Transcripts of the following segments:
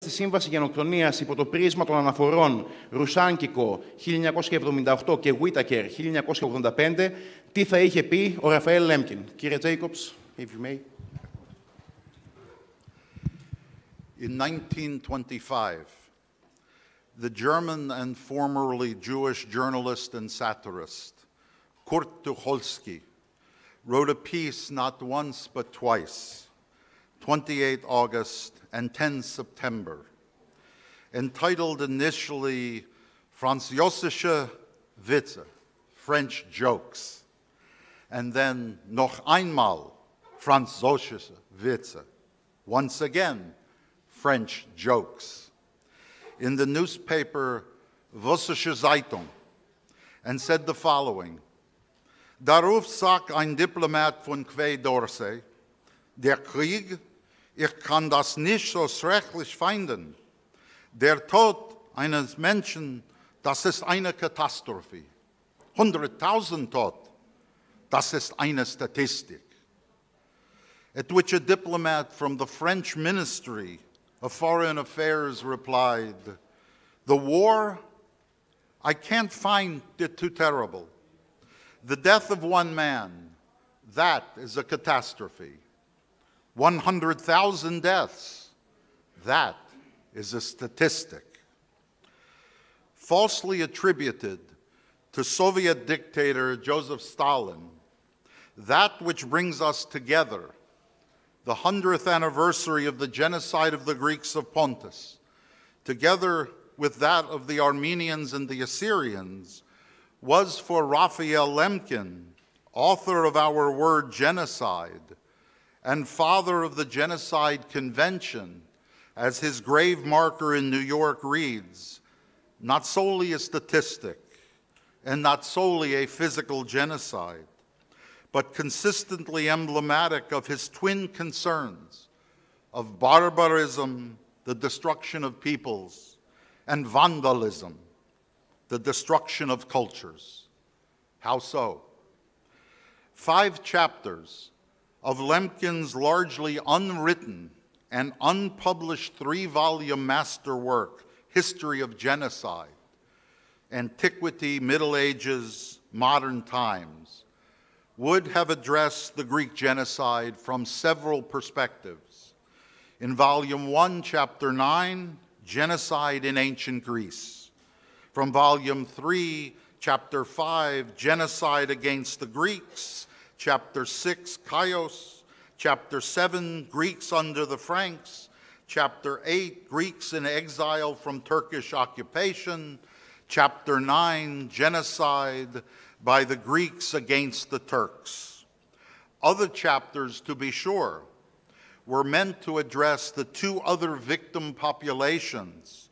στη Σύμβαση Γενοκτονίας υπό το πρίσμα των αναφορών Ruhashkiko 1978 και Whittaker 1985, τι θα είχε πει ο Ραφαέλ Lemkin. Κύριε Jacobs, if you may. In 1925, the German and formerly Jewish journalist and satirist Kurt Tucholsky wrote a piece not once but twice, 28 August and 10 September, entitled initially Französische Witze, French jokes, and then noch einmal Französische Witze, once again French jokes, in the newspaper Russische Zeitung, and said the following: Darauf sagt ein Diplomat von Quai d'Orsay, der Krieg, ich kann das nicht so schrecklich finden. Der Tod eines Menschen, das ist eine Katastrophe. 100,000 tot, das ist eine Statistik. At which a diplomat from the French Ministry of Foreign Affairs replied, the war, I can't find it too terrible. The death of one man, that is a catastrophe. 100,000 deaths, that is a statistic. Falsely attributed to Soviet dictator Joseph Stalin, that which brings us together, the 100th anniversary of the genocide of the Greeks of Pontus, together with that of the Armenians and the Assyrians, was for Raphael Lemkin, author of our word genocide, and father of the Genocide Convention, as his grave marker in New York reads, not solely a statistic and not solely a physical genocide, but consistently emblematic of his twin concerns of barbarism, the destruction of peoples, and vandalism, the destruction of cultures. How so? 5 chapters of Lemkin's largely unwritten and unpublished 3-volume masterwork, History of Genocide, Antiquity, Middle Ages, Modern Times, would have addressed the Greek genocide from several perspectives. In Volume 1, Chapter 9, Genocide in Ancient Greece. From Volume 3, Chapter 5, Genocide against the Greeks. Chapter 6, Chios. Chapter 7, Greeks under the Franks. Chapter 8, Greeks in exile from Turkish occupation. Chapter 9, Genocide by the Greeks against the Turks. Other chapters, to be sure, were meant to address the 2 other victim populations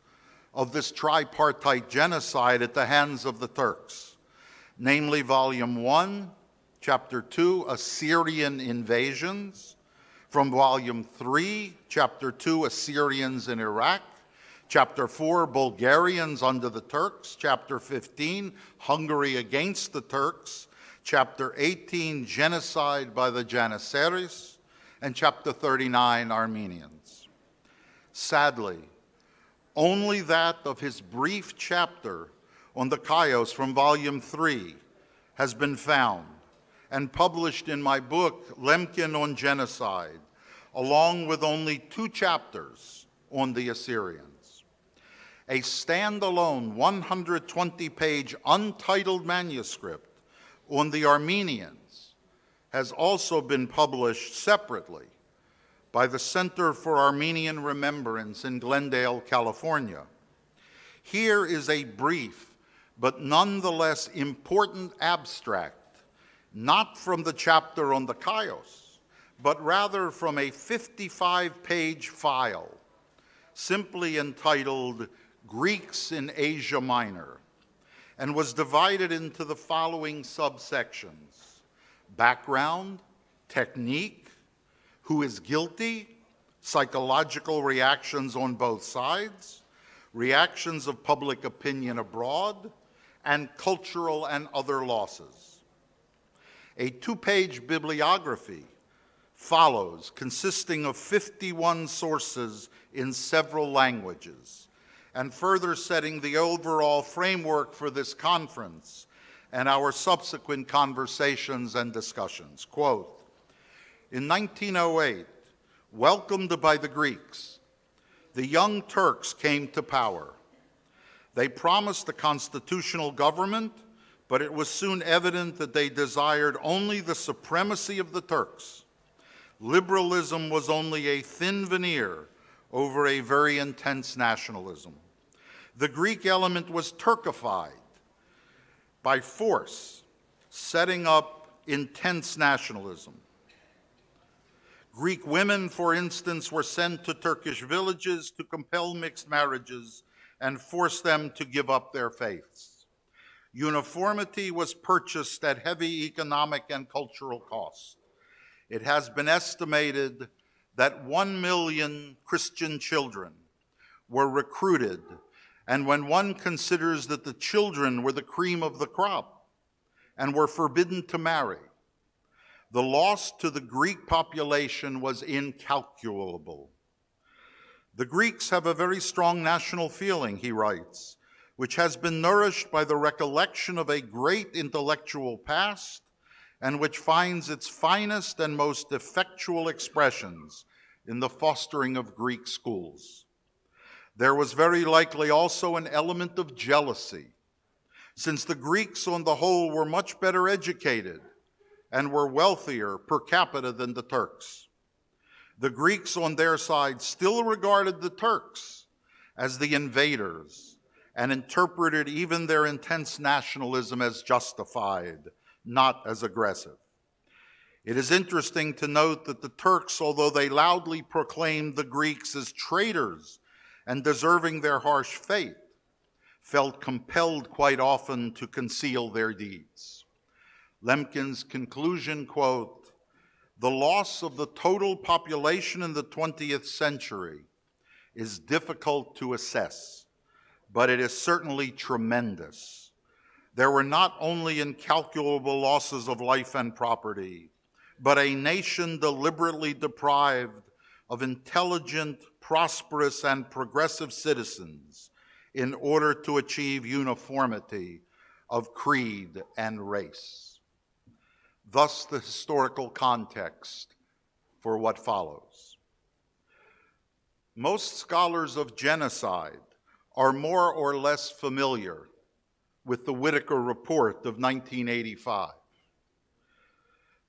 of this tripartite genocide at the hands of the Turks, namely Volume 1, Chapter 2, Assyrian invasions, from Volume 3, Chapter 2, Assyrians in Iraq, Chapter 4, Bulgarians under the Turks, Chapter 15, Hungary against the Turks, Chapter 18, Genocide by the Janissaries, and Chapter 39, Armenians. Sadly, only that of his brief chapter on the Chios from Volume 3 has been found and published in my book, Lemkin on Genocide, along with only 2 chapters on the Assyrians. A standalone 120-page untitled manuscript on the Armenians has also been published separately by the Center for Armenian Remembrance in Glendale, California. Here is a brief but nonetheless important abstract, not from the chapter on the Chios, but rather from a 55-page file, simply entitled Greeks in Asia Minor, and was divided into the following subsections: background, technique, who is guilty, psychological reactions on both sides, reactions of public opinion abroad, and cultural and other losses. A 2-page bibliography follows, consisting of 51 sources in several languages, and further setting the overall framework for this conference and our subsequent conversations and discussions. Quote, in 1908, welcomed by the Greeks, the Young Turks came to power. They promised a constitutional government, but it was soon evident that they desired only the supremacy of the Turks. Liberalism was only a thin veneer over a very intense nationalism. The Greek element was Turkified by force, setting up intense nationalism. Greek women, for instance, were sent to Turkish villages to compel mixed marriages and force them to give up their faiths. Uniformity was purchased at heavy economic and cultural cost. It has been estimated that 1 million Christian children were recruited, and when one considers that the children were the cream of the crop and were forbidden to marry, the loss to the Greek population was incalculable. The Greeks have a very strong national feeling, he writes, which has been nourished by the recollection of a great intellectual past and which finds its finest and most effectual expressions in the fostering of Greek schools. There was very likely also an element of jealousy, since the Greeks on the whole were much better educated and were wealthier per capita than the Turks. The Greeks on their side still regarded the Turks as the invaders and interpreted even their intense nationalism as justified, not as aggressive. It is interesting to note that the Turks, although they loudly proclaimed the Greeks as traitors and deserving their harsh fate, felt compelled quite often to conceal their deeds. Lemkin's conclusion, quote, the loss of the total population in the 20th century is difficult to assess, but it is certainly tremendous. There were not only incalculable losses of life and property, but a nation deliberately deprived of intelligent, prosperous, and progressive citizens in order to achieve uniformity of creed and race. Thus, the historical context for what follows. Most scholars of genocide are more or less familiar with the Whittaker report of 1985,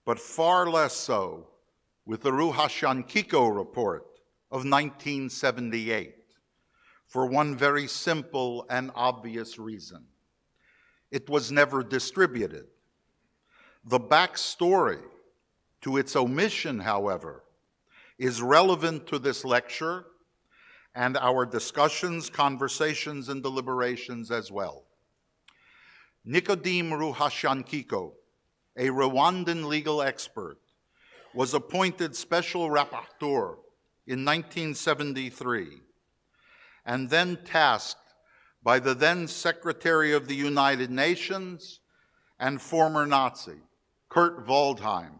but far less so with the Ruhashkiko report of 1978, for one very simple and obvious reason. It was never distributed. The backstory to its omission, however, is relevant to this lecture and our discussions, conversations, and deliberations as well. Nicodemus Ruhashkiko, a Rwandan legal expert, was appointed special rapporteur in 1973 and then tasked by the then Secretary of the United Nations and former Nazi, Kurt Waldheim,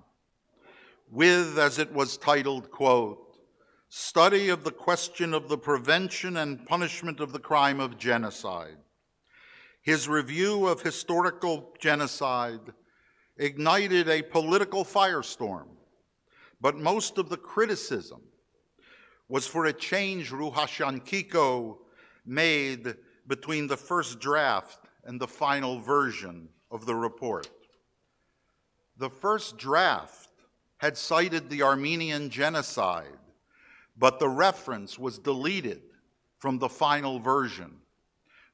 with, as it was titled, quote, study of the question of the prevention and punishment of the crime of genocide. His review of historical genocide ignited a political firestorm, but most of the criticism was for a change Ruhashkiko made between the first draft and the final version of the report. The first draft had cited the Armenian genocide, but the reference was deleted from the final version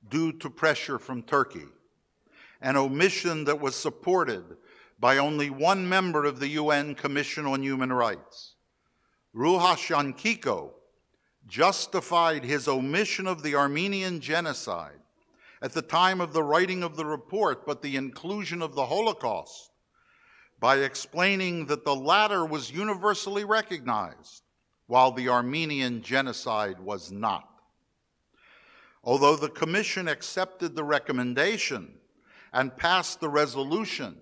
due to pressure from Turkey, an omission that was supported by only one member of the UN Commission on Human Rights. Ruhashkiko justified his omission of the Armenian genocide at the time of the writing of the report, but the inclusion of the Holocaust, by explaining that the latter was universally recognized, while the Armenian genocide was not. Although the Commission accepted the recommendation and passed the resolution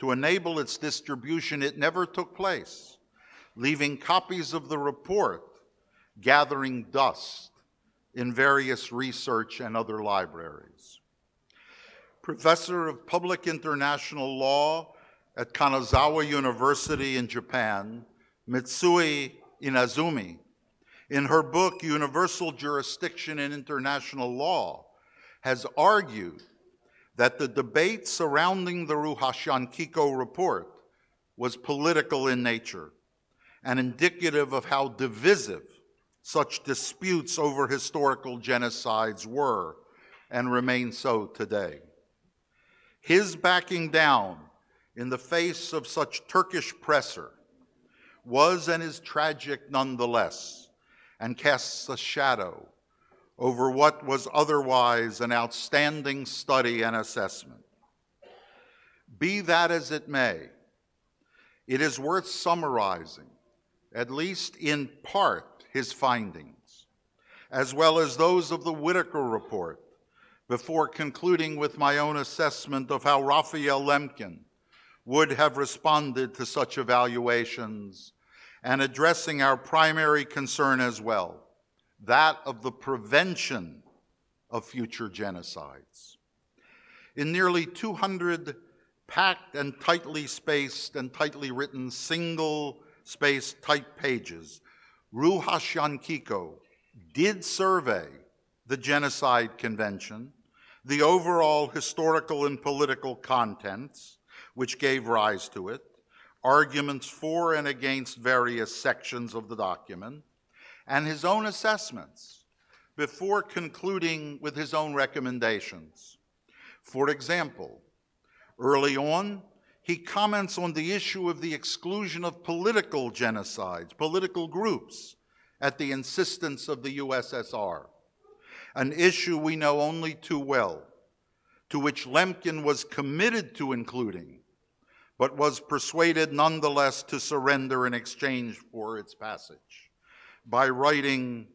to enable its distribution, it never took place, leaving copies of the report gathering dust in various research and other libraries. Professor of Public International Law at Kanazawa University in Japan, Mitsui Inazumi, in her book, Universal Jurisdiction in International Law, has argued that the debate surrounding the Ruhashkiko report was political in nature and indicative of how divisive such disputes over historical genocides were and remain so today. His backing down in the face of such Turkish pressure was and is tragic nonetheless, and casts a shadow over what was otherwise an outstanding study and assessment. Be that as it may, it is worth summarizing, at least in part, his findings, as well as those of the Whittaker report, before concluding with my own assessment of how Raphael Lemkin would have responded to such evaluations, and addressing our primary concern as well, that of the prevention of future genocides. In nearly 200 packed and tightly spaced and tightly written single-spaced type pages, Ruhashkiko did survey the Genocide Convention, the overall historical and political contents which gave rise to it, arguments for and against various sections of the document, and his own assessments before concluding with his own recommendations. For example, early on, he comments on the issue of the exclusion of political genocides, political groups, at the insistence of the USSR, an issue we know only too well, to which Lemkin was committed to including, but was persuaded nonetheless to surrender in exchange for its passage, by writing,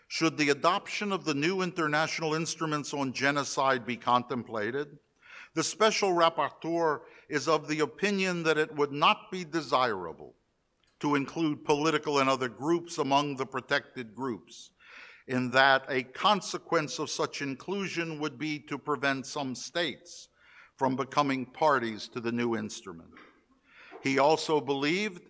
"Should the adoption of the new international instruments on genocide be contemplated, the special rapporteur is of the opinion that it would not be desirable to include political and other groups among the protected groups, in that a consequence of such inclusion would be to prevent some states from becoming parties to the new instrument." He also believed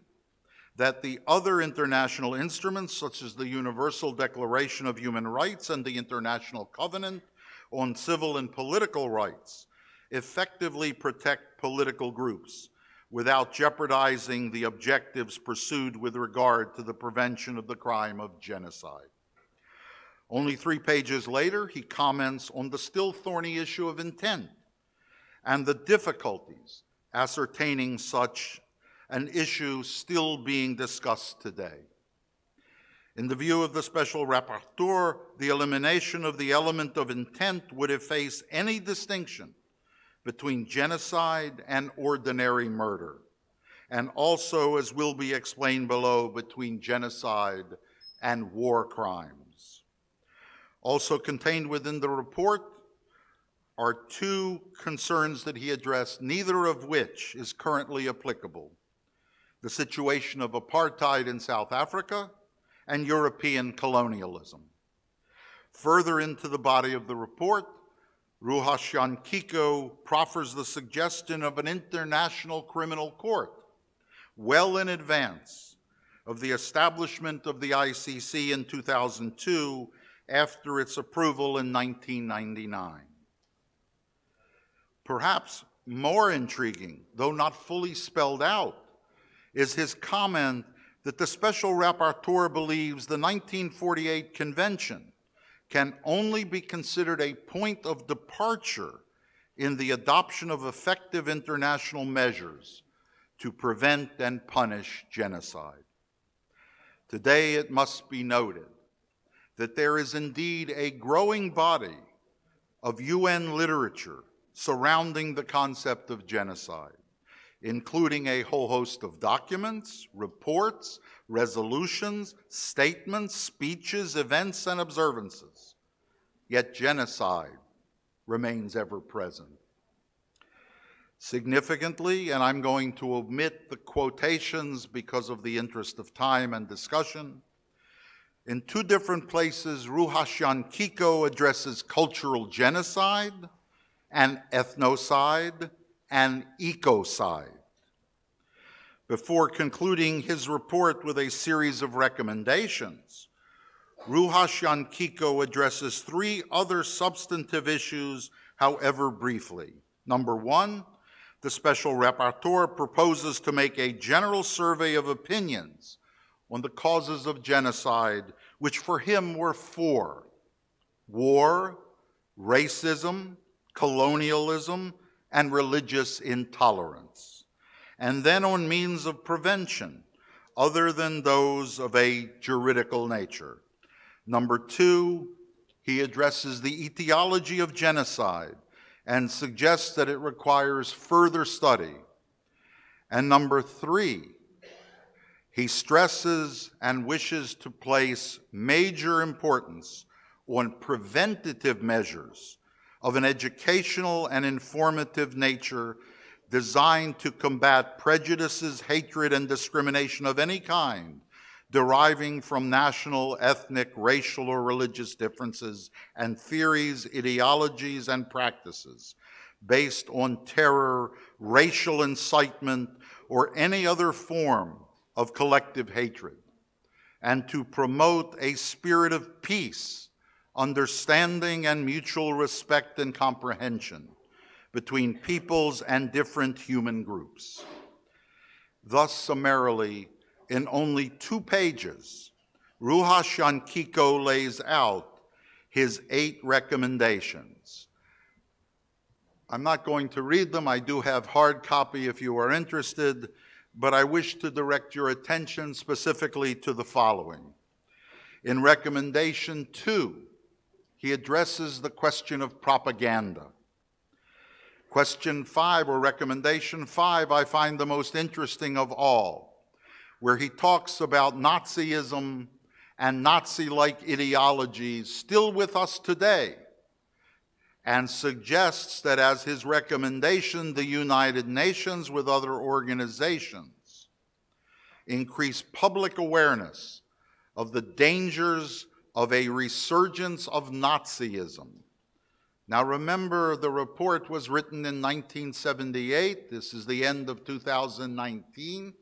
that the other international instruments, such as the Universal Declaration of Human Rights and the International Covenant on Civil and Political Rights, effectively protect political groups without jeopardizing the objectives pursued with regard to the prevention of the crime of genocide. Only 3 pages later, he comments on the still thorny issue of intent and the difficulties ascertaining such an issue still being discussed today. In the view of the special rapporteur, the elimination of the element of intent would efface any distinction between genocide and ordinary murder, and also, as will be explained below, between genocide and war crimes. Also contained within the report are 2 concerns that he addressed, neither of which is currently applicable: the situation of apartheid in South Africa and European colonialism. Further into the body of the report, Ruhashkiko proffers the suggestion of an international criminal court well in advance of the establishment of the ICC in 2002 after its approval in 1999. Perhaps more intriguing, though not fully spelled out, is his comment that the special rapporteur believes the 1948 convention can only be considered a point of departure in the adoption of effective international measures to prevent and punish genocide. Today, it must be noted that there is indeed a growing body of UN literature surrounding the concept of genocide, including a whole host of documents, reports, resolutions, statements, speeches, events, and observances. Yet genocide remains ever present. Significantly, and I'm going to omit the quotations because of the interest of time and discussion, In two different places, Ruhashkiko addresses cultural genocide and ethnocide and ecocide. Before concluding his report with a series of recommendations, Ruhashkiko addresses three other substantive issues, however briefly. Number one, the special rapporteur proposes to make a general survey of opinions on the causes of genocide, which for him were four: war, racism, colonialism, and religious intolerance, and then on means of prevention, other than those of a juridical nature. Number two, he addresses the etiology of genocide and suggests that it requires further study. And number three, he stresses and wishes to place major importance on preventative measures of an educational and informative nature designed to combat prejudices, hatred, and discrimination of any kind, deriving from national, ethnic, racial, or religious differences and theories, ideologies, and practices based on terror, racial incitement, or any other form of collective hatred, and to promote a spirit of peace, understanding, and mutual respect and comprehension between peoples and different human groups. Thus, summarily, in only 2 pages, Ruhashkiko lays out his 8 recommendations. I'm not going to read them. I do have hard copy if you are interested, but I wish to direct your attention specifically to the following. In recommendation 2, he addresses the question of propaganda. Question 5, or recommendation 5, I find the most interesting of all, where he talks about Nazism and Nazi-like ideologies still with us today, and suggests that as his recommendation, the United Nations with other organizations increase public awareness of the dangers of a resurgence of Nazism. Now remember, the report was written in 1978. This is the end of 2019,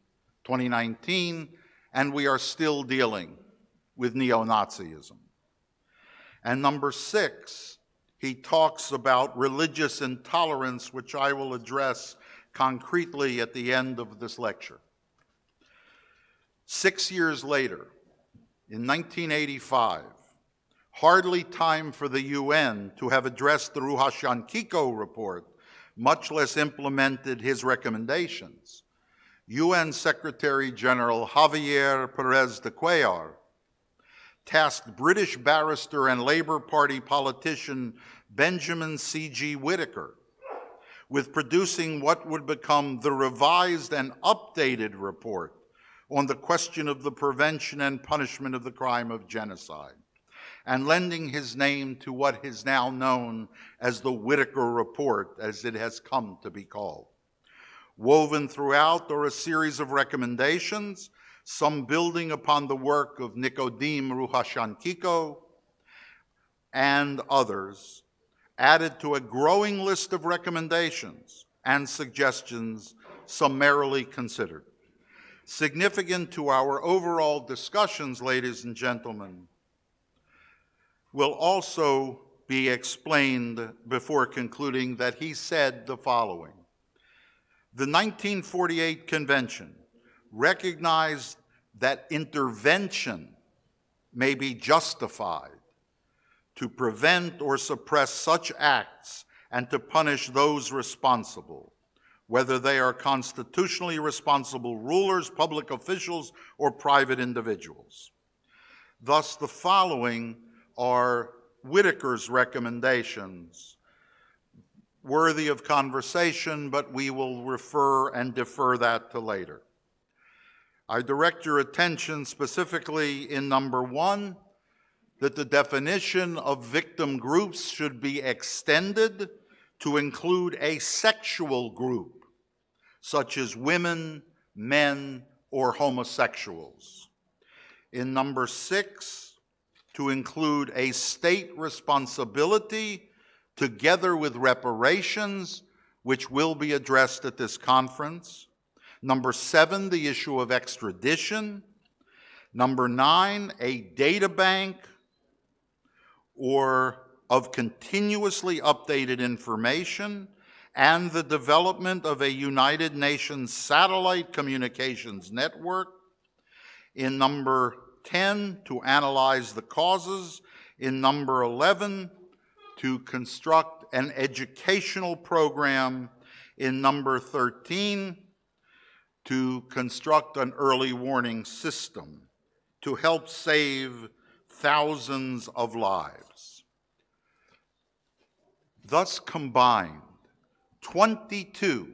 and we are still dealing with neo-Nazism. And number 6, he talks about religious intolerance, which I will address concretely at the end of this lecture. 6 years later, in 1985, hardly time for the UN to have addressed the Ruhashkiko report, much less implemented his recommendations, UN Secretary General Javier Pérez de Cuellar tasked British barrister and Labour Party politician Benjamin C.G. Whittaker with producing what would become the revised and updated report on the question of the prevention and punishment of the crime of genocide, and lending his name to what is now known as the Whittaker Report, as it has come to be called. Woven throughout are a series of recommendations, some building upon the work of Nicodeme Ruhashkiko and others, added to a growing list of recommendations and suggestions summarily considered. Significant to our overall discussions, ladies and gentlemen, will also be explained before concluding that he said the following. The 1948 Convention recognized that intervention may be justified to prevent or suppress such acts and to punish those responsible, whether they are constitutionally responsible rulers, public officials, or private individuals. Thus, the following are Whittaker's recommendations, worthy of conversation, but we will refer and defer that to later. I direct your attention specifically in number 1, that the definition of victim groups should be extended to include a sexual group, such as women, men, or homosexuals. In number 6, to include a state responsibility together with reparations, which will be addressed at this conference. Number 7, the issue of extradition. Number 9, a data bank or of continuously updated information and the development of a United Nations satellite communications network. In number 10, to analyze the causes. In number 11, to construct an educational program. In number 13, to construct an early warning system to help save thousands of lives. Thus combined, 22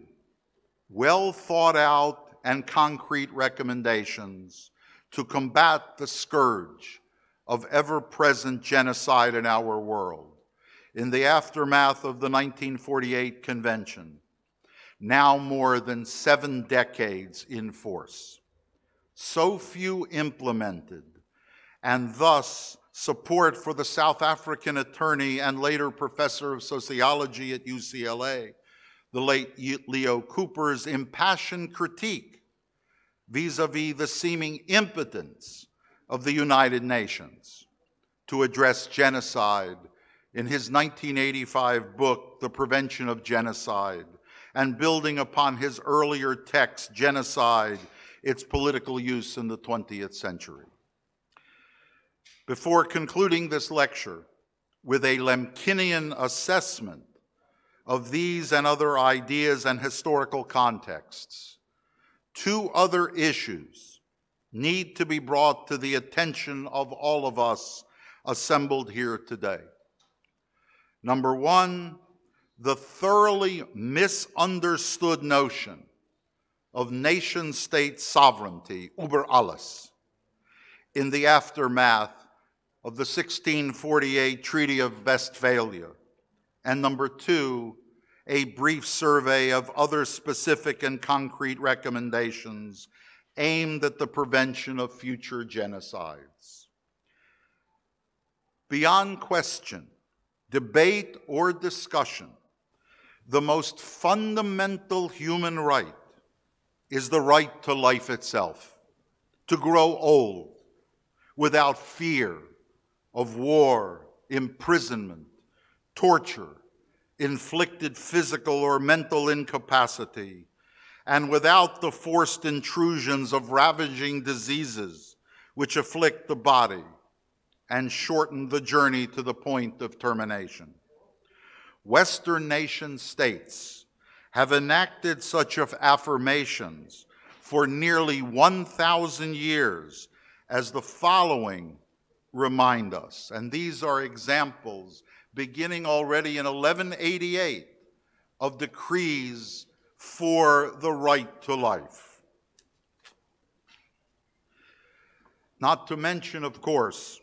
well thought out and concrete recommendations to combat the scourge of ever-present genocide in our world in the aftermath of the 1948 Convention, now more than 7 decades in force. So few implemented, and thus support for the South African attorney and later professor of sociology at UCLA, the late Leo Cooper's impassioned critique vis-a-vis the seeming impotence of the United Nations to address genocide in his 1985 book, The Prevention of Genocide, and building upon his earlier text, Genocide, Its Political Use in the 20th Century. Before concluding this lecture with a Lemkinian assessment of these and other ideas and historical contexts, 2 other issues need to be brought to the attention of all of us assembled here today. Number 1, the thoroughly misunderstood notion of nation-state sovereignty, über alles, in the aftermath of the 1648 Treaty of Westphalia. And number 2, a brief survey of other specific and concrete recommendations aimed at the prevention of future genocides. Beyond question, debate, or discussion, the most fundamental human right is the right to life itself, to grow old without fear of war, imprisonment, torture, inflicted physical or mental incapacity, and without the forced intrusions of ravaging diseases which afflict the body and shorten the journey to the point of termination. Western nation states have enacted such affirmations for nearly 1,000 years, as the following remind us. And these are examples beginning already in 1188 of decrees for the right to life. Not to mention, of course,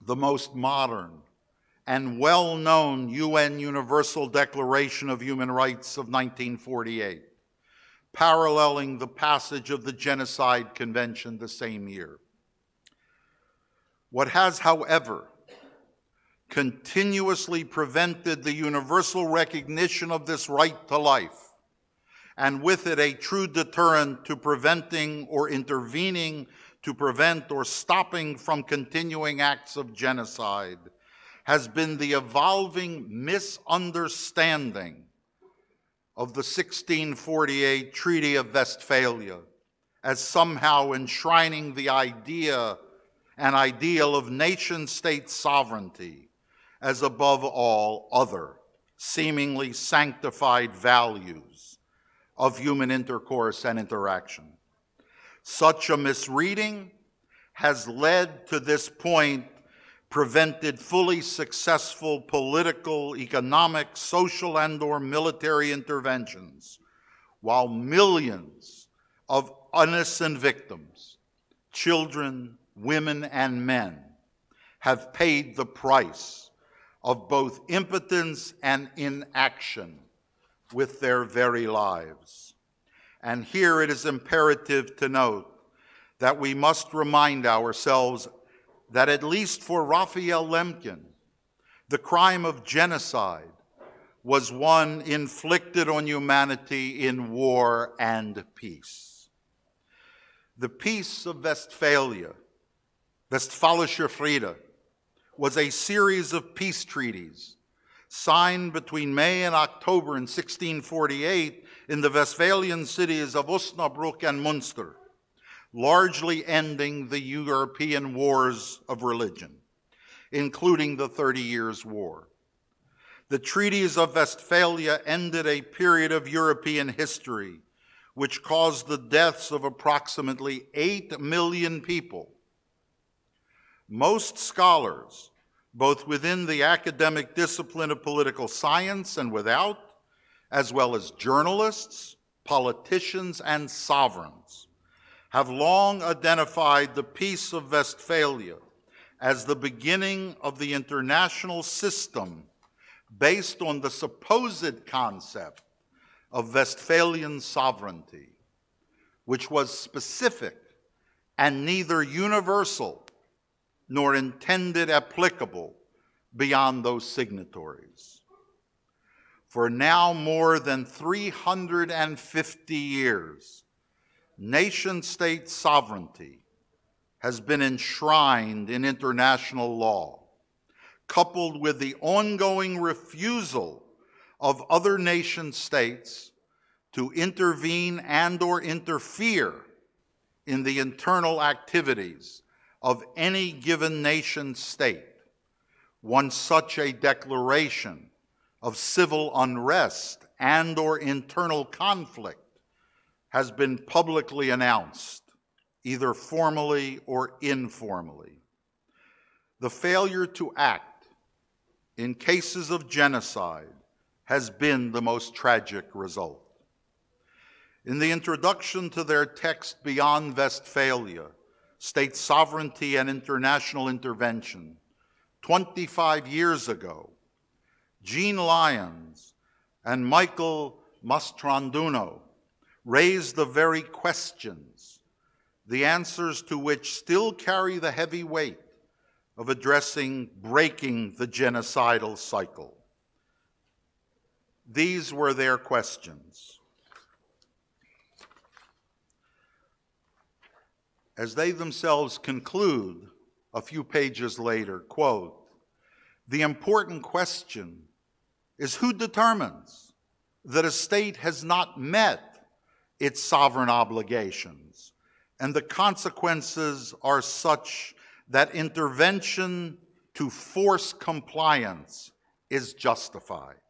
the most modern and well-known UN Universal Declaration of Human Rights of 1948, paralleling the passage of the Genocide Convention the same year. What has, however, continuously prevented the universal recognition of this right to life, and with it a true deterrent to preventing or intervening to prevent or stopping from continuing acts of genocide, has been the evolving misunderstanding of the 1648 Treaty of Westphalia as somehow enshrining the idea and ideal of nation-state sovereignty as above all other seemingly sanctified values of human intercourse and interaction. Such a misreading has led to this point prevented fully successful political, economic, social, and/or military interventions, while millions of innocent victims, children, women, and men, have paid the price of both impotence and inaction with their very lives. And here it is imperative to note that we must remind ourselves that at least for Raphael Lemkin, the crime of genocide was one inflicted on humanity in war and peace. The Peace of Westphalia, Westphalische Friede, was a series of peace treaties signed between May and October in 1648 in the Westphalian cities of Osnabrück and Münster, largely ending the European wars of religion, including the 30 Years' War. The treaties of Westphalia ended a period of European history which caused the deaths of approximately 8 million people. Most scholars, both within the academic discipline of political science and without, as well as journalists, politicians, and sovereigns, have long identified the Peace of Westphalia as the beginning of the international system based on the supposed concept of Westphalian sovereignty, which was specific and neither universal nor intended applicable beyond those signatories. For now more than 350 years, nation-state sovereignty has been enshrined in international law, coupled with the ongoing refusal of other nation-states to intervene and/or interfere in the internal activities of any given nation-state, once such a declaration of civil unrest and/or internal conflict has been publicly announced, either formally or informally. The failure to act in cases of genocide has been the most tragic result. In the introduction to their text Beyond Westphalia, State Sovereignty and International Intervention, 25 years ago, Jean Lyons and Michael Mastranduno raised the very questions, the answers to which still carry the heavy weight of addressing breaking the genocidal cycle. These were their questions. As they themselves conclude a few pages later, quote, "The important question is who determines that a state has not met its sovereign obligations, and the consequences are such that intervention to force compliance is justified."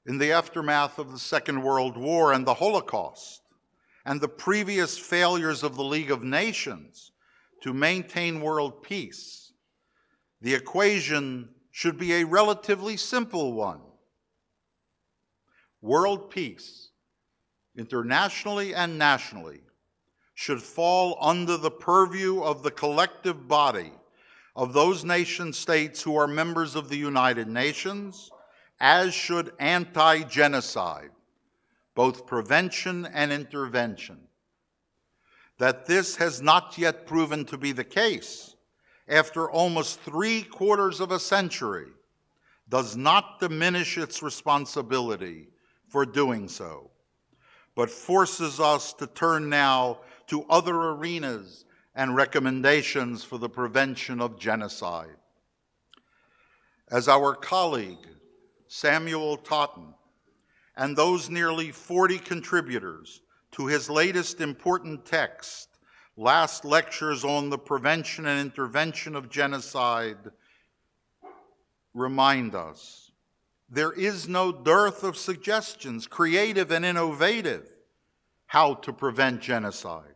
In the aftermath of the Second World War and the Holocaust, and the previous failures of the League of Nations to maintain world peace, the equation should be a relatively simple one. World peace, internationally and nationally, should fall under the purview of the collective body of those nation states who are members of the United Nations, as should anti-genocide, both prevention and intervention. That this has not yet proven to be the case after almost 3/4 of a century does not diminish its responsibility for doing so, but forces us to turn now to other arenas and recommendations for the prevention of genocide. As our colleague, Samuel Totten, and those nearly 40 contributors to his latest important text, Last Lectures on the Prevention and Intervention of Genocide, remind us, there is no dearth of suggestions, creative and innovative, how to prevent genocide.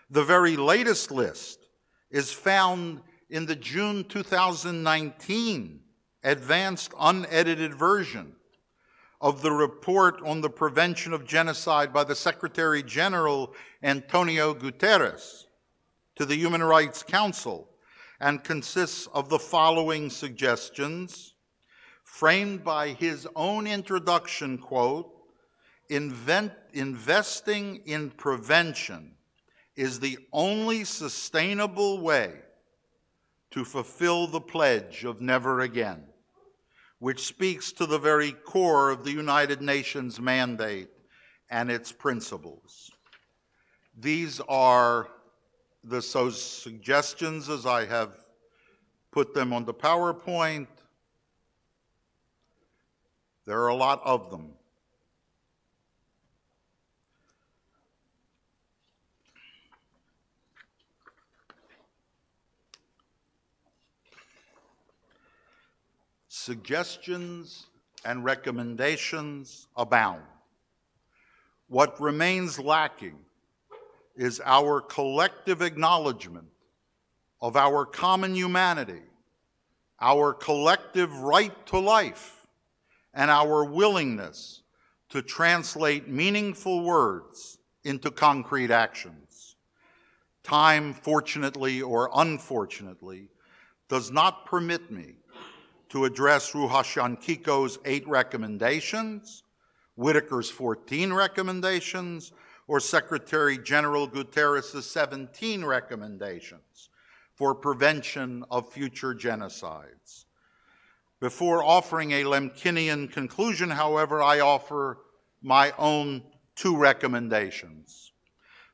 The very latest list is found in the June 2019 advanced unedited version of the report on the prevention of genocide by the Secretary General Antonio Guterres to the Human Rights Council, and consists of the following suggestions, framed by his own introduction, quote, investing in prevention is the only sustainable way to fulfill the pledge of never again, which speaks to the very core of the United Nations mandate and its principles. These are the suggestions as I have put them on the PowerPoint. There are a lot of them. Suggestions and recommendations abound. What remains lacking is our collective acknowledgement of our common humanity, our collective right to life, and our willingness to translate meaningful words into concrete actions. Time, fortunately or unfortunately, does not permit me to address Ruhashkiko's 8 recommendations, Whittaker's 14 recommendations, or Secretary General Guterres' 17 recommendations for prevention of future genocides. Before offering a Lemkinian conclusion, however, I offer my own 2 recommendations.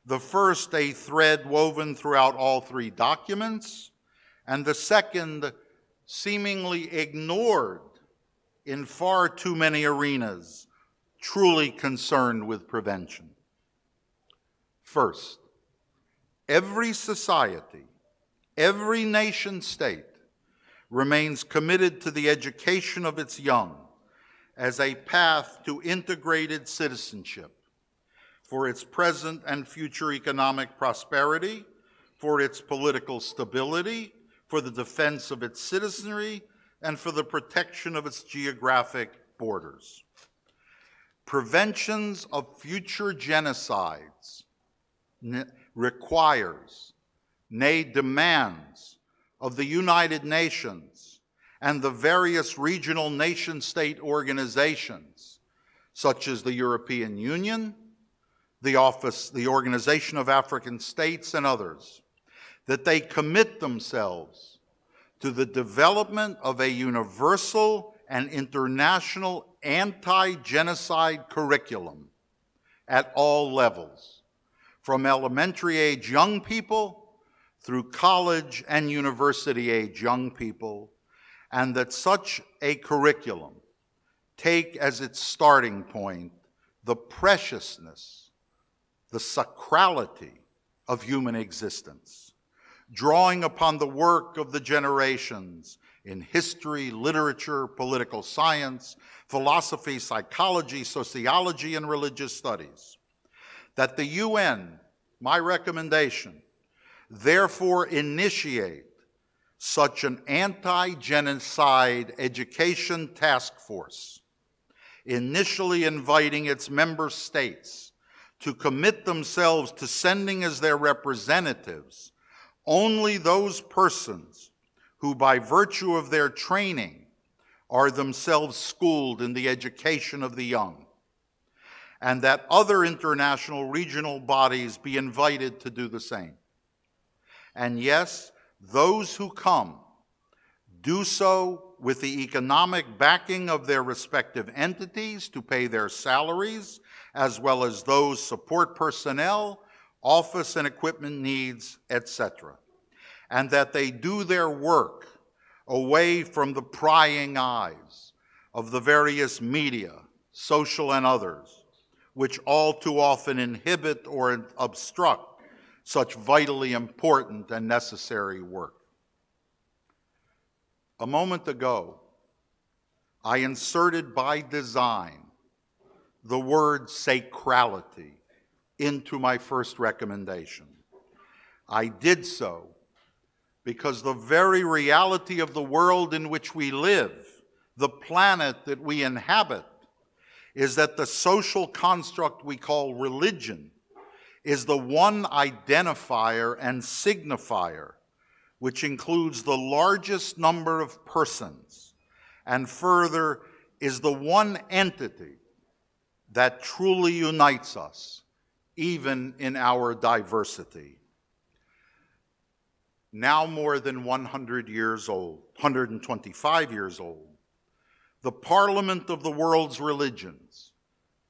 The first, a thread woven throughout all 3 documents, and the second, seemingly ignored in far too many arenas, truly concerned with prevention. First, every society, every nation state remains committed to the education of its young as a path to integrated citizenship for its present and future economic prosperity, for its political stability, for the defense of its citizenry, and for the protection of its geographic borders. Preventions of future genocides requires, nay, demands, of the United Nations and the various regional nation-state organizations, such as the European Union, the Organization of African States, and others, that they commit themselves to the development of a universal and international anti-genocide curriculum at all levels, from elementary age young people through college and university age young people, and that such a curriculum take as its starting point the preciousness, the sacrality of human existence, drawing upon the work of the generations in history, literature, political science, philosophy, psychology, sociology, and religious studies. That the UN, my recommendation, therefore initiate such an anti-genocide education task force, initially inviting its member states to commit themselves to sending as their representatives only those persons who, by virtue of their training, are themselves schooled in the education of the young, and that other international regional bodies be invited to do the same. And yes, those who come do so with the economic backing of their respective entities to pay their salaries, as well as those support personnel, office and equipment needs, etc. And that they do their work away from the prying eyes of the various media, social and others, which all too often inhibit or obstruct such vitally important and necessary work. A moment ago, I inserted by design the word sacrality into my first recommendation. I did so because the very reality of the world in which we live, the planet that we inhabit, is that the social construct we call religion is the one identifier and signifier which includes the largest number of persons, and further is the one entity that truly unites us, even in our diversity. now more than 100 years old, 125 years old, the Parliament of the World's Religions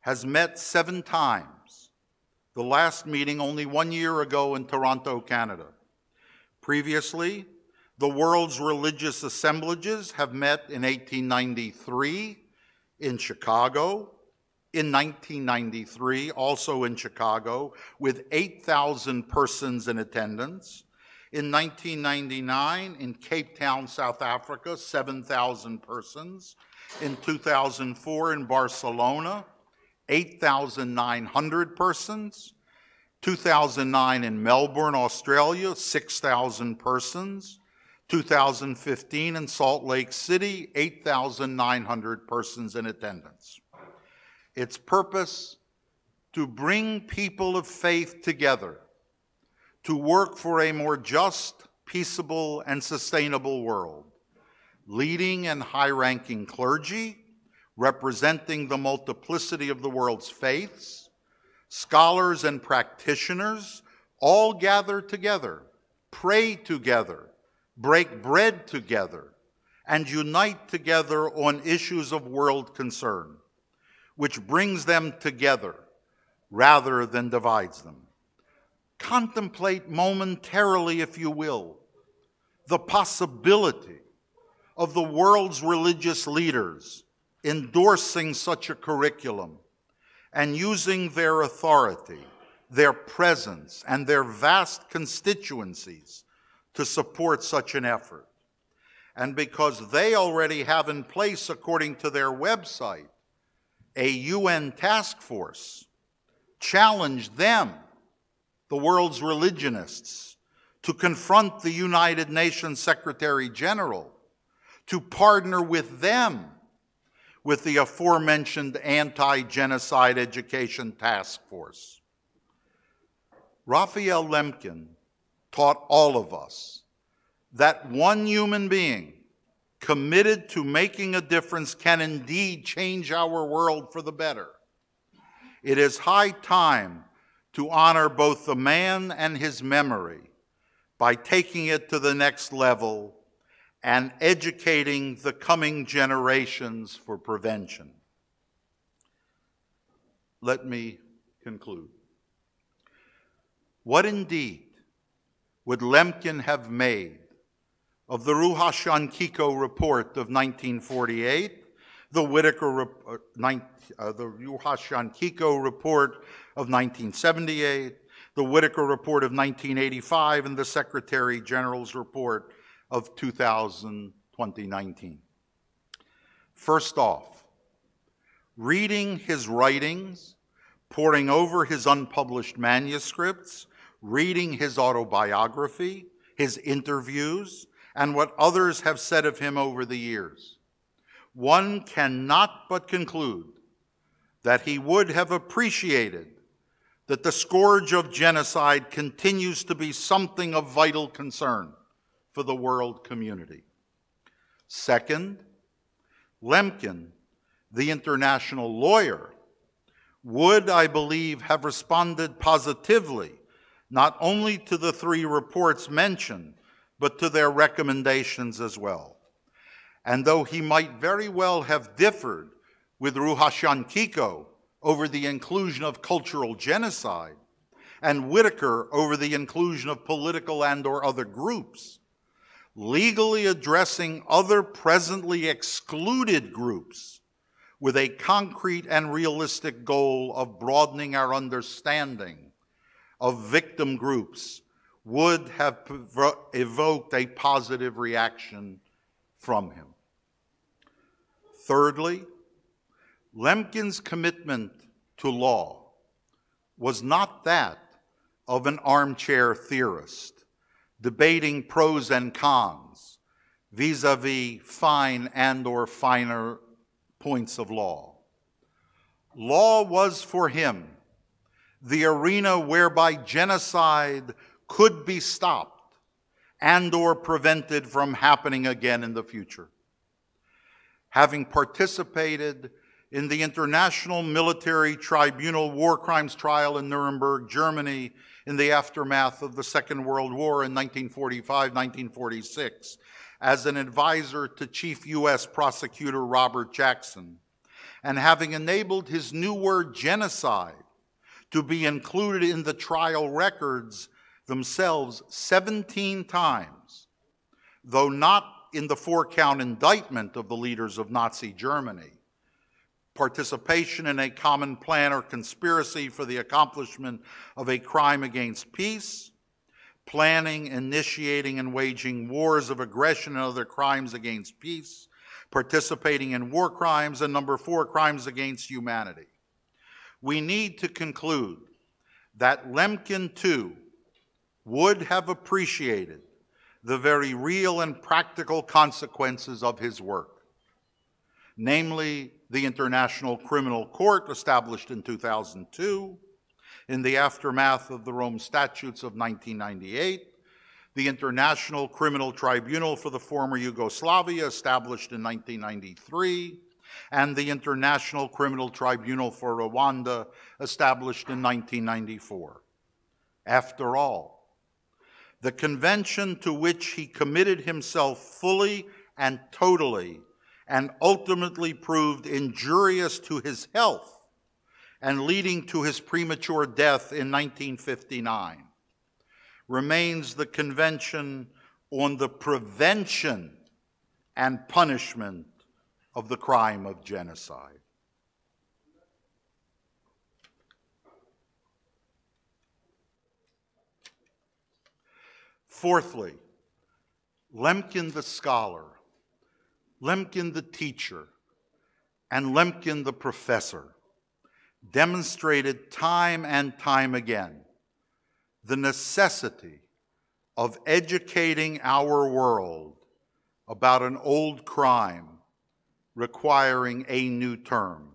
has met 7 times, the last meeting only 1 year ago in Toronto, Canada. Previously, the world's religious assemblages have met in 1893 in Chicago, in 1993 also in Chicago with 8,000 persons in attendance, in 1999 in Cape Town, South Africa, 7,000 persons, in 2004 in Barcelona, 8,900 persons, 2009 in Melbourne, Australia, 6,000 persons, 2015 in Salt Lake City, 8,900 persons in attendance. Its purpose, to bring people of faith together, to work for a more just, peaceable, and sustainable world, leading and high-ranking clergy, representing the multiplicity of the world's faiths, scholars and practitioners, all gather together, pray together, break bread together, and unite together on issues of world concern, which brings them together rather than divides them. Contemplate momentarily, if you will, the possibility of the world's religious leaders endorsing such a curriculum and using their authority, their presence, and their vast constituencies to support such an effort. And because they already have in place, according to their website, a UN task force, challenge them, the world's religionists, to confront the United Nations Secretary General, to partner with them with the aforementioned Anti-Genocide Education Task Force. Raphael Lemkin taught all of us that one human being committed to making a difference can indeed change our world for the better. It is high time to honor both the man and his memory by taking it to the next level and educating the coming generations for prevention. Let me conclude. What indeed would Lemkin have made of the Ruhashkiko report of 1948, the Ruhashkiko report of 1978, the Whittaker report of 1985, and the Secretary General's report of 2019. First off, reading his writings, poring over his unpublished manuscripts, reading his autobiography, his interviews, and what others have said of him over the years, one cannot but conclude that he would have appreciated that the scourge of genocide continues to be something of vital concern for the world community. Second, Lemkin, the international lawyer, would, I believe, have responded positively not only to the 3 reports mentioned, but to their recommendations as well. And though he might very well have differed with Ruhashkiko over the inclusion of cultural genocide, and Whittaker over the inclusion of political and/or other groups, legally addressing other presently excluded groups with a concrete and realistic goal of broadening our understanding of victim groups would have evoked a positive reaction from him. Thirdly, Lemkin's commitment to law was not that of an armchair theorist, debating pros and cons vis-a-vis fine and/or finer points of law. Law was for him the arena whereby genocide could be stopped and/or prevented from happening again in the future. Having participated in the International Military Tribunal war crimes trial in Nuremberg, Germany in the aftermath of the Second World War in 1945-1946 as an advisor to Chief U.S. Prosecutor Robert Jackson, and having enabled his new word genocide to be included in the trial records themselves 17 times, though not in the 4-count indictment of the leaders of Nazi Germany, participation in a common plan or conspiracy for the accomplishment of a crime against peace, planning, initiating, and waging wars of aggression and other crimes against peace, participating in war crimes, and number 4, crimes against humanity. We need to conclude that Lemkin, too, would have appreciated the very real and practical consequences of his work, namely the International Criminal Court established in 2002, in the aftermath of the Rome Statutes of 1998, the International Criminal Tribunal for the former Yugoslavia established in 1993, and the International Criminal Tribunal for Rwanda established in 1994. After all, the convention to which he committed himself fully and totally and ultimately proved injurious to his health and leading to his premature death in 1959, remains the Convention on the Prevention and Punishment of the Crime of Genocide. Fourthly, Lemkin the scholar, Lemkin the teacher, and Lemkin the professor demonstrated time and time again the necessity of educating our world about an old crime requiring a new term,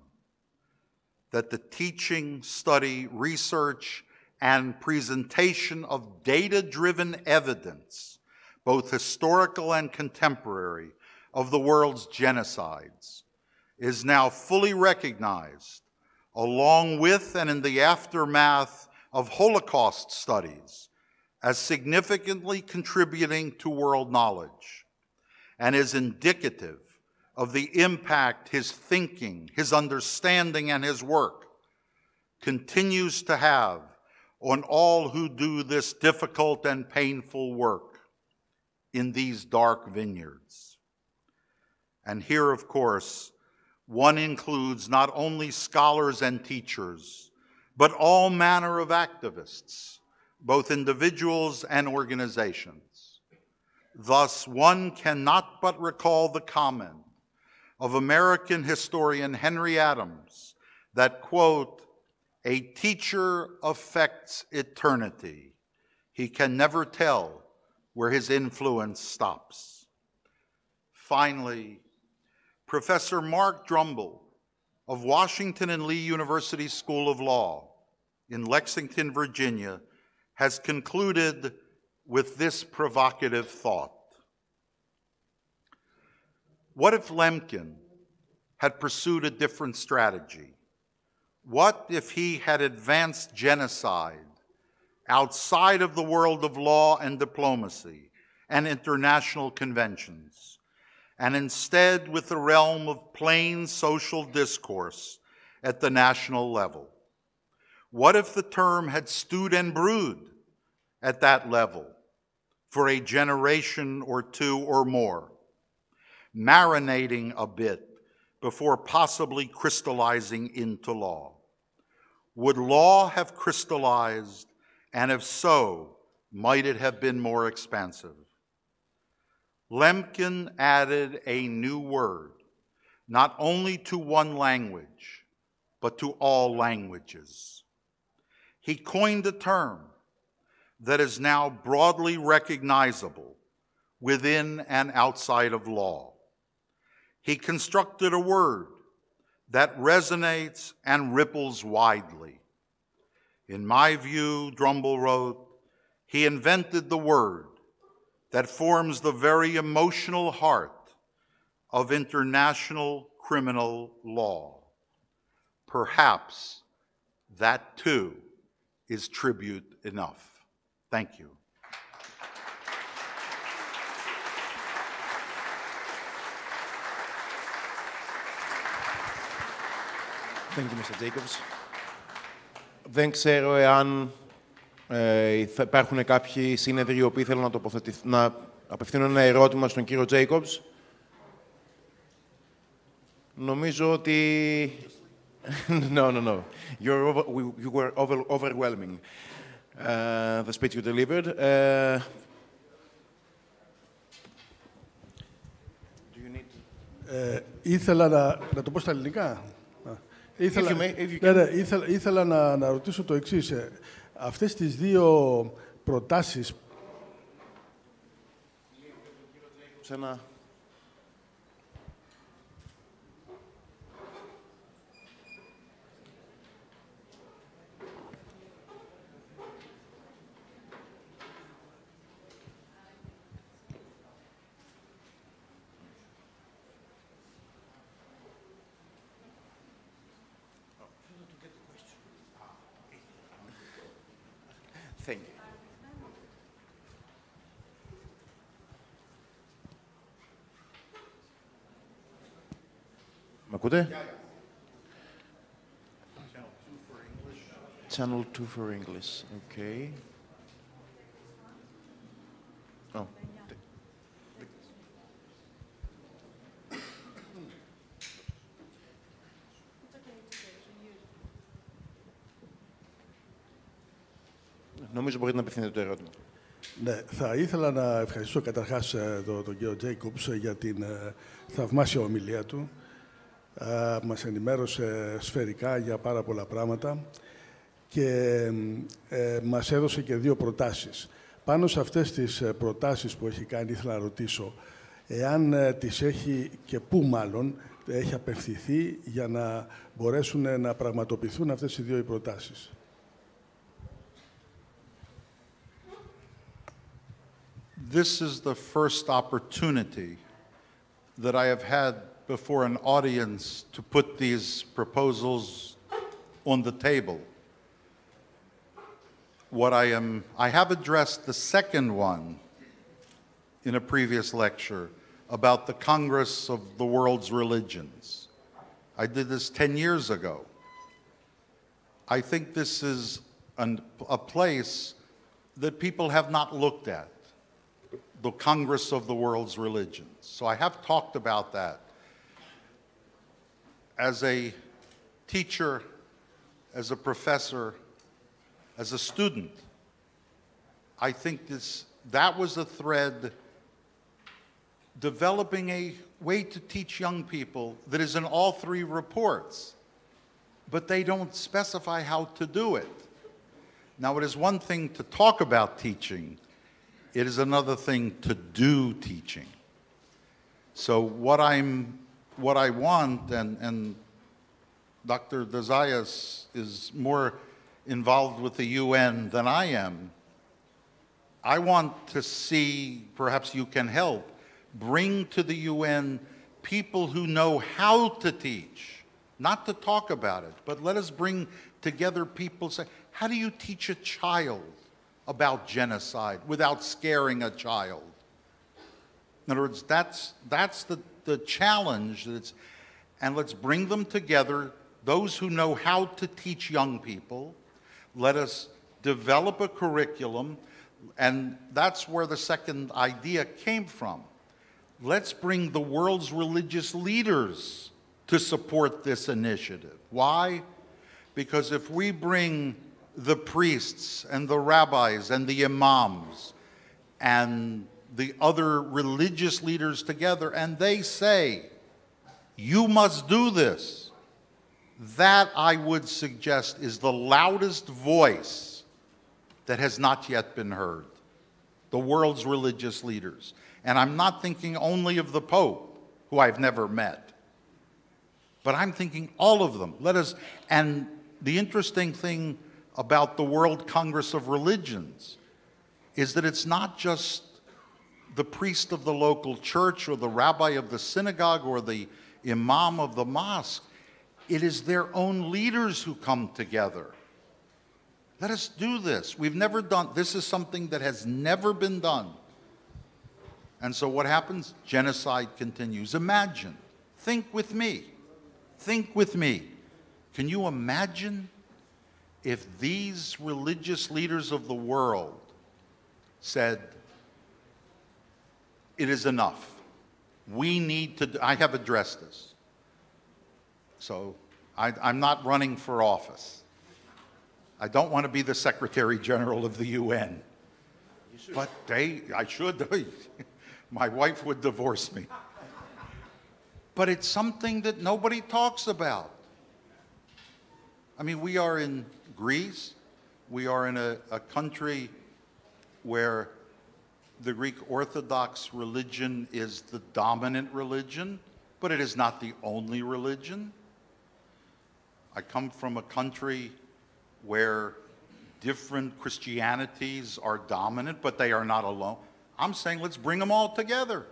that the teaching, study, research, and presentation of data-driven evidence, both historical and contemporary, of the world's genocides, is now fully recognized, along with and in the aftermath of Holocaust studies, as significantly contributing to world knowledge, and is indicative of the impact his thinking, his understanding, and his work continues to have on all who do this difficult and painful work in these dark vineyards. And here, of course, one includes not only scholars and teachers, but all manner of activists, both individuals and organizations. Thus, one cannot but recall the comment of American historian Henry Adams that, quote, "A teacher affects eternity. He can never tell where his influence stops." Finally, Professor Mark Drumble of Washington and Lee University School of Law in Lexington, Virginia, has concluded with this provocative thought. What if Lemkin had pursued a different strategy? What if he had advanced genocide outside of the world of law and diplomacy and international conventions, and instead with the realm of plain social discourse at the national level? What if the term had stewed and brewed at that level for a generation or two or more, marinating a bit before possibly crystallizing into law? Would law have crystallized, and if so, might it have been more expansive? Lemkin added a new word, not only to one language, but to all languages. He coined a term that is now broadly recognizable within and outside of law. He constructed a word that resonates and ripples widely. In my view, Drumble wrote, he invented the word that forms the very emotional heart of international criminal law. Perhaps that too is tribute enough. Thank you. Thank you, Mr. Jacobs. Δεν ξέρω εάν θα υπάρχουν κάποιοι σύνεδροι οι οποίοι θέλουν να απευθύνουν ένα ερώτημα στον κύριο Jacobs. Νομίζω ότι... No. You were overwhelming the speech you delivered. Do you need... Ήθελα να το πω στα ελληνικά. Ήθελα να ρωτήσω το εξής. Αυτές τις δύο προτάσεις... Thank you. Μ' ακούτε? Channel 2 for English. Okay. Oh. Νομίζω μπορείτε να απευθύνετε το ερώτημα. Ναι, θα ήθελα να ευχαριστήσω καταρχάς τον κύριο Jacobs για την θαυμάσια ομιλία του. Μας ενημέρωσε σφαιρικά για πάρα πολλά πράγματα και μας έδωσε και δύο προτάσεις. Πάνω σε αυτές τις προτάσεις που έχει κάνει, ήθελα να ρωτήσω εάν τις έχει και πού μάλλον έχει απευθυνθεί για να μπορέσουν να πραγματοποιηθούν αυτές οι δύο οι προτάσεις. This is the first opportunity that I have had before an audience to put these proposals on the table. I have addressed the second one in a previous lecture about the Congress of the World's Religions. I did this 10 years ago. I think this is a place that people have not looked at, the Congress of the World's Religions. So I have talked about that. As a teacher, as a professor, as a student, I think that was a thread, developing a way to teach young people that is in all three reports, but they don't specify how to do it. Now, it is one thing to talk about teaching. It is another thing to do teaching. So what I want, and Dr. Dazayas is more involved with the UN than I am, I want to see, perhaps you can help, bring to the UN people who know how to teach, not to talk about it, but let us bring together people, say, how do you teach a child about genocide without scaring a child? In other words, that's the challenge. And let's bring them together, those who know how to teach young people. Let us develop a curriculum, and that's where the second idea came from. Let's bring the world's religious leaders to support this initiative. Why? Because if we bring the priests and the rabbis and the imams and the other religious leaders together, and they say, you must do this, that I would suggest is the loudest voice that has not yet been heard, the world's religious leaders. And I'm not thinking only of the Pope, who I've never met, but I'm thinking all of them. And the interesting thing about the World Congress of Religions is that it's not just the priest of the local church or the rabbi of the synagogue or the imam of the mosque. It is their own leaders who come together. Let us do this. We've never done, this is something that has never been done. And so what happens? Genocide continues. Imagine, think with me, Can you imagine if these religious leaders of the world said, it is enough. We need to, I have addressed this. So I'm not running for office. I don't want to be the Secretary General of the UN. But I should. My wife would divorce me. But it's something that nobody talks about. I mean, we are in Greece. We are in a country where the Greek Orthodox religion is the dominant religion, but it is not the only religion. I come from a country where different Christianities are dominant, but they are not alone. I'm saying let's bring them all together.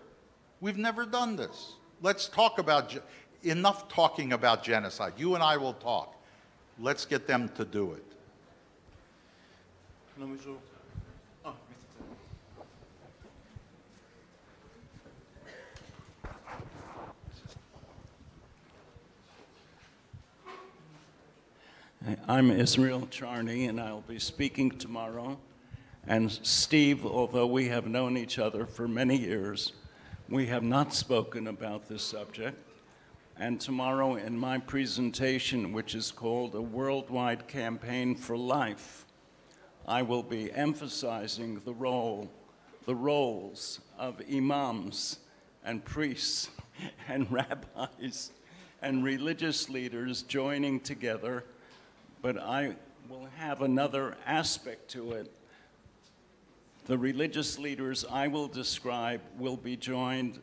We've never done this. Let's talk about, enough talking about genocide. You and I will talk. Let's get them to do it. I'm Israel Charney, and I'll be speaking tomorrow. And Steve, although we have known each other for many years, we have not spoken about this subject. And tomorrow in my presentation, which is called A Worldwide Campaign for Life, I will be emphasizing the roles of imams and priests and rabbis and religious leaders joining together. But I will have another aspect to it. The religious leaders I will describe will be joined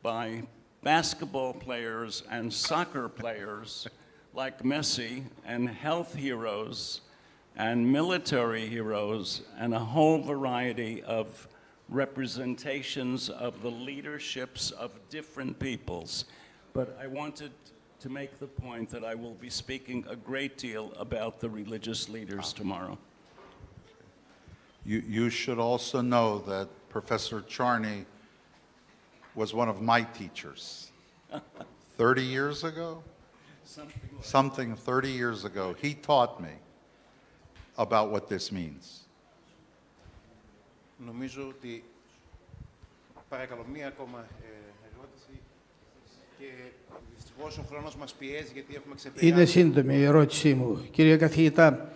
by basketball players and soccer players like Messi, and health heroes and military heroes, and a whole variety of representations of the leaderships of different peoples. But I wanted to make the point that I will be speaking a great deal about the religious leaders tomorrow. You should also know that Professor Charney was one of my teachers 30 years ago? Something 30 years ago. He taught me about what this means. Νομίζω ότι παρακαλώ μία ακόμα ερώτηση και δυστυχώς ο χρόνος μας πιέζει γιατί έχουμε ξεπεράσει. Είναι σύντομη η ερώτησή μου. Κύριε καθηγητά,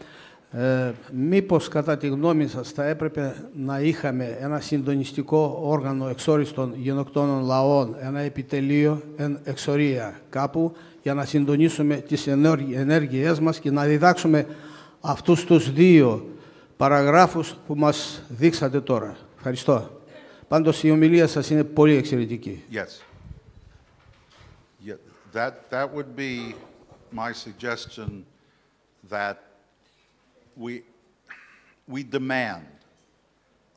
μήπως κατά τη γνώμη σας θα έπρεπε να είχαμε ένα συντονιστικό όργανο εξόριστων γενοκτώνων λαών, ένα επιτελείο εξορία κάπου, για να συντονίσουμε τις ενέργειές μας και να διδάξουμε αυτούς τους δύο παραγράφους που μας δείξατε τώρα. Ευχαριστώ. Πάντως η ομιλία σας είναι πολύ εξαιρετική. Yes. Yeah, that would be my suggestion, that we demand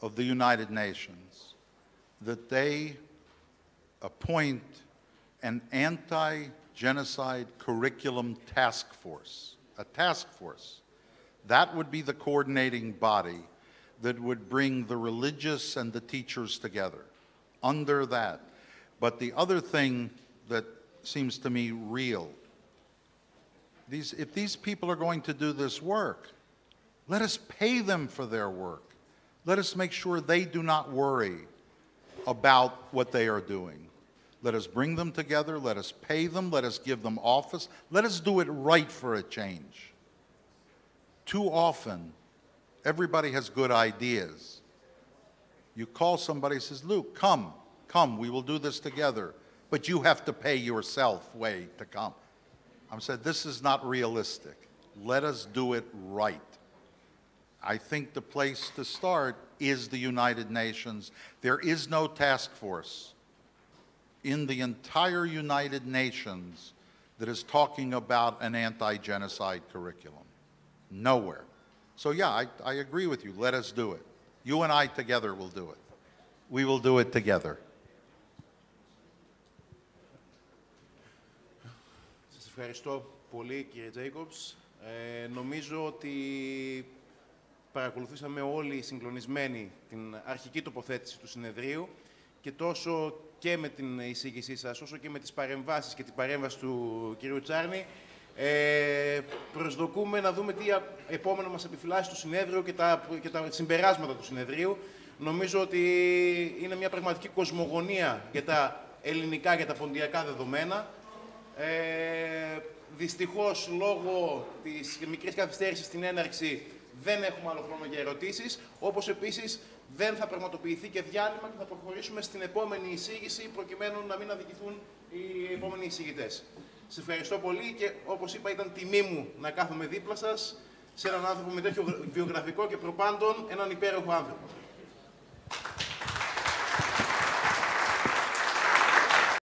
of the United Nations that they appoint an anti-genocide curriculum task force, a task force. That would be the coordinating body that would bring the religious and the teachers together under that. But the other thing that seems to me real, if these people are going to do this work, let us pay them for their work. Let us make sure they do not worry about what they are doing. Let us bring them together. Let us pay them. Let us give them office. Let us do it right for a change. Too often, everybody has good ideas. You call somebody and says, Luke, come, we will do this together. But you have to pay yourself way to come. I'm saying this is not realistic. Let us do it right. I think the place to start is the United Nations. There is no task force in the entire United Nations that is talking about an anti-genocide curriculum. Nowhere. So yeah, I agree with you. Let us do it. You and I together will do it. We will do it together. Σας ευχαριστώ πολύ, κύριε Jacobs. Νομίζω ότι παρακολουθήσαμε όλοι συγκλονισμένοι την αρχική τοποθέτηση του συνεδρίου και τόσο και με την εισήγησή σας, όσο και με τις παρεμβάσεις και την παρέμβαση του κ. Τσάρνη, προσδοκούμε να δούμε τι επόμενο μας επιφυλάσσει το συνέδριο και τα συμπεράσματα του συνεδρίου. Νομίζω ότι είναι μια πραγματική κοσμογονία για τα ελληνικά, για τα ποντιακά δεδομένα. Δυστυχώς, λόγω της μικρής καθυστέρησης στην έναρξη, δεν έχουμε άλλο χρόνο για ερωτήσεις, όπως επίσης δεν θα πραγματοποιηθεί και διάλειμμα και θα προχωρήσουμε στην επόμενη εισήγηση, προκειμένου να μην αδικηθούν οι επόμενοι εισηγητές. Σας ευχαριστώ πολύ και, όπως είπα, ήταν τιμή μου να κάθομαι δίπλα σας σε έναν άνθρωπο με τέτοιο βιογραφικό και προπάντων έναν υπέροχο άνθρωπο.